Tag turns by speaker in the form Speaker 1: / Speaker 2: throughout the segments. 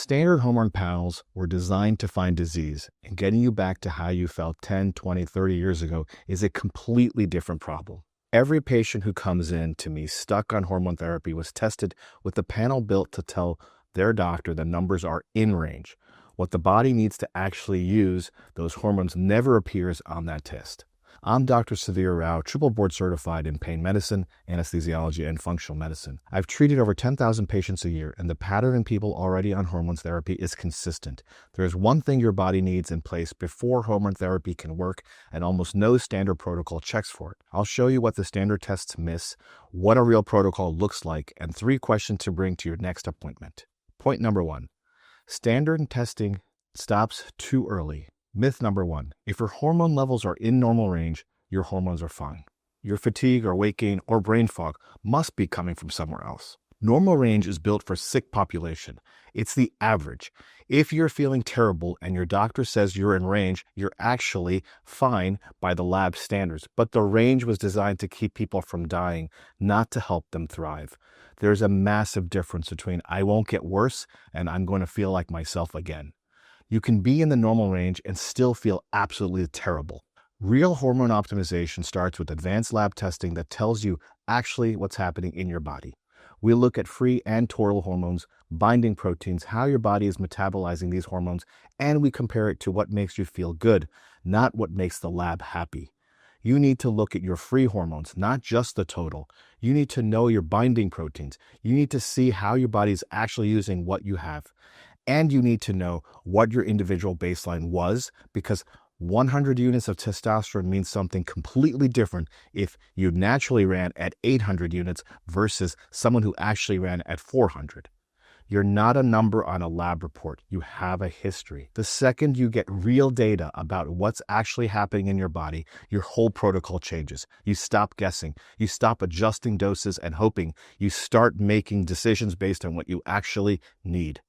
Speaker 1: Standard hormone panels were designed to find disease, and getting you back to how you felt 10, 20, 30 years ago is a completely different problem. Every patient who comes in to me stuck on hormone therapy was tested with a panel built to tell their doctor the numbers are in range. What the body needs to actually use, those hormones never appears on that test. I'm Dr. Savir Rao, triple board certified in pain medicine, anesthesiology, and functional medicine. I've treated over 10,000 patients a year, and the pattern in people already on hormone therapy is consistent. There is one thing your body needs in place before hormone therapy can work, and almost no standard protocol checks for it. I'll show you what the standard tests miss, what a real protocol looks like, and 3 questions to bring to your next appointment. Point number 1. Standard testing stops too early. Myth number 1, if your hormone levels are in normal range, your hormones are fine. Your fatigue or weight gain or brain fog must be coming from somewhere else. Normal range is built for sick population. It's the average. If you're feeling terrible and your doctor says you're in range, you're actually fine by the lab standards. But the range was designed to keep people from dying, not to help them thrive. There's a massive difference between I won't get worse and I'm going to feel like myself again. You can be in the normal range and still feel absolutely terrible. Real hormone optimization starts with advanced lab testing that tells you actually what's happening in your body. We look at free and total hormones, binding proteins, how your body is metabolizing these hormones, and we compare it to what makes you feel good, not what makes the lab happy. You need to look at your free hormones, not just the total. You need to know your binding proteins. You need to see how your body is actually using what you have. And you need to know what your individual baseline was, because 100 units of testosterone means something completely different if you naturally ran at 800 units versus someone who actually ran at 400. You're not a number on a lab report. You have a history. The second you get real data about what's actually happening in your body, your whole protocol changes. You stop guessing. You stop adjusting doses and hoping. You start making decisions based on what you actually need.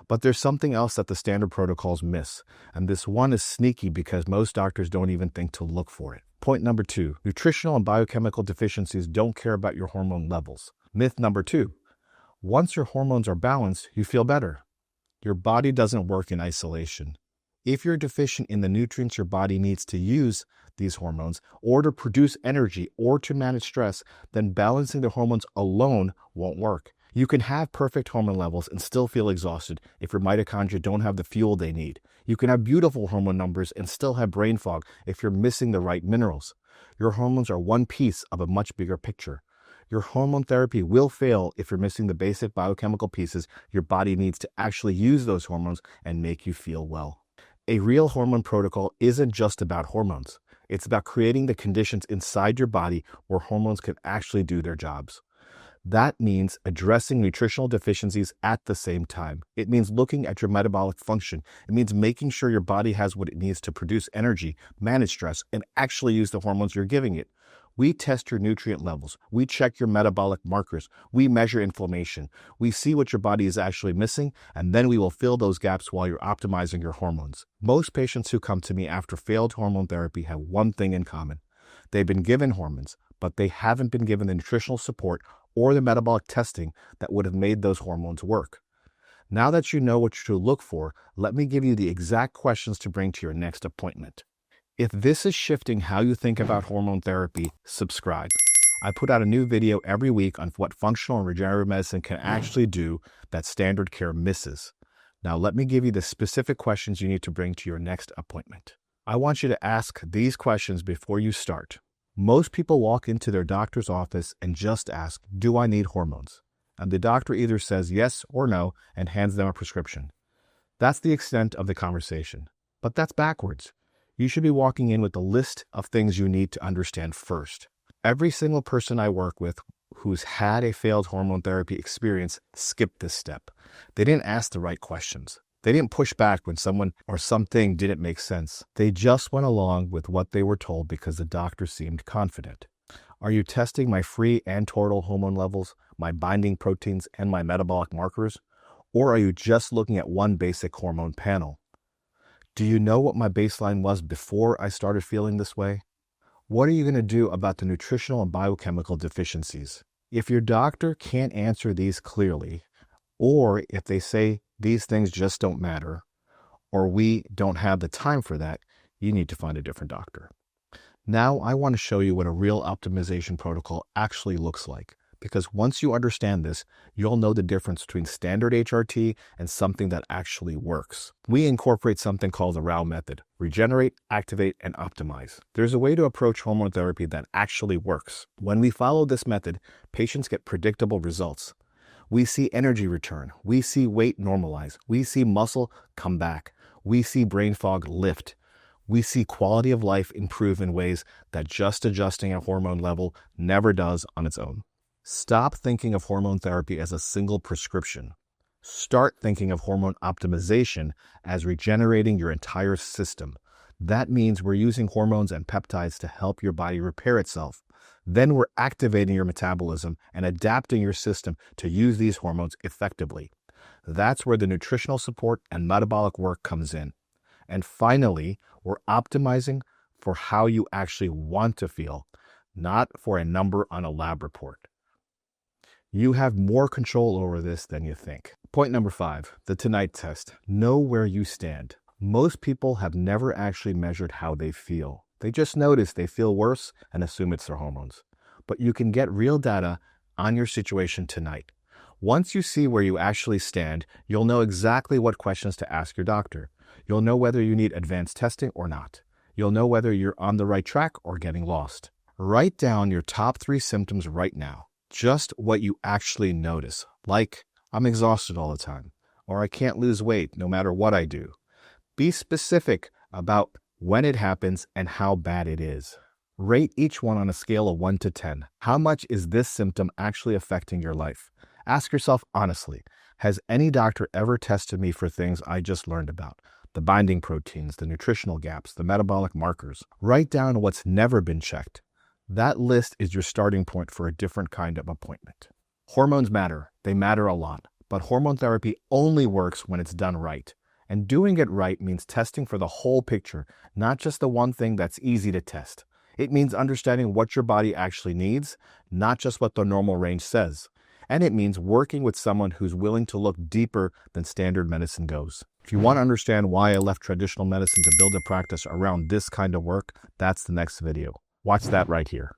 Speaker 1: But there's something else that the standard protocols miss, and this one is sneaky because most doctors don't even think to look for it. Point number 2, nutritional and biochemical deficiencies don't care about your hormone levels. Myth number 2, once your hormones are balanced, you feel better. Your body doesn't work in isolation. If you're deficient in the nutrients your body needs to use these hormones, or to produce energy, or to manage stress, then balancing the hormones alone won't work. You can have perfect hormone levels and still feel exhausted if your mitochondria don't have the fuel they need. You can have beautiful hormone numbers and still have brain fog if you're missing the right minerals. Your hormones are one piece of a much bigger picture. Your hormone therapy will fail if you're missing the basic biochemical pieces your body needs to actually use those hormones and make you feel well. A real hormone protocol isn't just about hormones. It's about creating the conditions inside your body where hormones can actually do their jobs. That means addressing nutritional deficiencies at the same time. It means looking at your metabolic function. It means making sure your body has what it needs to produce energy, manage stress, and actually use the hormones you're giving it. We test your nutrient levels. We check your metabolic markers. We measure inflammation. We see what your body is actually missing, and then we will fill those gaps while you're optimizing your hormones. Most patients who come to me after failed hormone therapy have one thing in common. They've been given hormones, but they haven't been given the nutritional support or the metabolic testing that would have made those hormones work. Now that you know what to look for, let me give you the exact questions to bring to your next appointment. If this is shifting how you think about hormone therapy, subscribe. I put out a new video every week on what functional and regenerative medicine can actually do that standard care misses. Now let me give you the specific questions you need to bring to your next appointment. I want you to ask these questions before you start. Most people walk into their doctor's office and just ask, do I need hormones? And the doctor either says yes or no and hands them a prescription. That's the extent of the conversation. But that's backwards. You should be walking in with a list of things you need to understand first. Every single person I work with who's had a failed hormone therapy experience skipped this step. They didn't ask the right questions. They didn't push back when someone or something didn't make sense. They just went along with what they were told because the doctor seemed confident. Are you testing my free and total hormone levels, my binding proteins, and my metabolic markers? Or are you just looking at one basic hormone panel? Do you know what my baseline was before I started feeling this way? What are you going to do about the nutritional and biochemical deficiencies? If your doctor can't answer these clearly, or if they say these things just don't matter, or we don't have the time for that, you need to find a different doctor. Now I want to show you what a real optimization protocol actually looks like, because once you understand this, you'll know the difference between standard HRT and something that actually works. We incorporate something called the RAO method: regenerate, activate, and optimize. There's a way to approach hormone therapy that actually works. When we follow this method, patients get predictable results. We see energy return. We see weight normalize. We see muscle come back. We see brain fog lift. We see quality of life improve in ways that just adjusting a hormone level never does on its own. Stop thinking of hormone therapy as a single prescription. Start thinking of hormone optimization as regenerating your entire system. That means we're using hormones and peptides to help your body repair itself. Then we're activating your metabolism and adapting your system to use these hormones effectively. That's where the nutritional support and metabolic work comes in. And finally, we're optimizing for how you actually want to feel, not for a number on a lab report. You have more control over this than you think. Point number 5, the Tonight test. Know where you stand. Most people have never actually measured how they feel. They just notice they feel worse and assume it's their hormones. But you can get real data on your situation tonight. Once you see where you actually stand, you'll know exactly what questions to ask your doctor. You'll know whether you need advanced testing or not. You'll know whether you're on the right track or getting lost. Write down your top 3 symptoms right now. Just what you actually notice, like I'm exhausted all the time, or I can't lose weight no matter what I do. Be specific about when it happens and how bad it is. Rate each one on a scale of 1 to 10. How much is this symptom actually affecting your life? Ask yourself honestly, has any doctor ever tested me for things I just learned about? The binding proteins, the nutritional gaps, the metabolic markers. Write down what's never been checked. That list is your starting point for a different kind of appointment. Hormones matter. They matter a lot. But hormone therapy only works when it's done right. And doing it right means testing for the whole picture, not just the one thing that's easy to test. It means understanding what your body actually needs, not just what the normal range says. And it means working with someone who's willing to look deeper than standard medicine goes. If you want to understand why I left traditional medicine to build a practice around this kind of work, that's the next video. Watch that right here.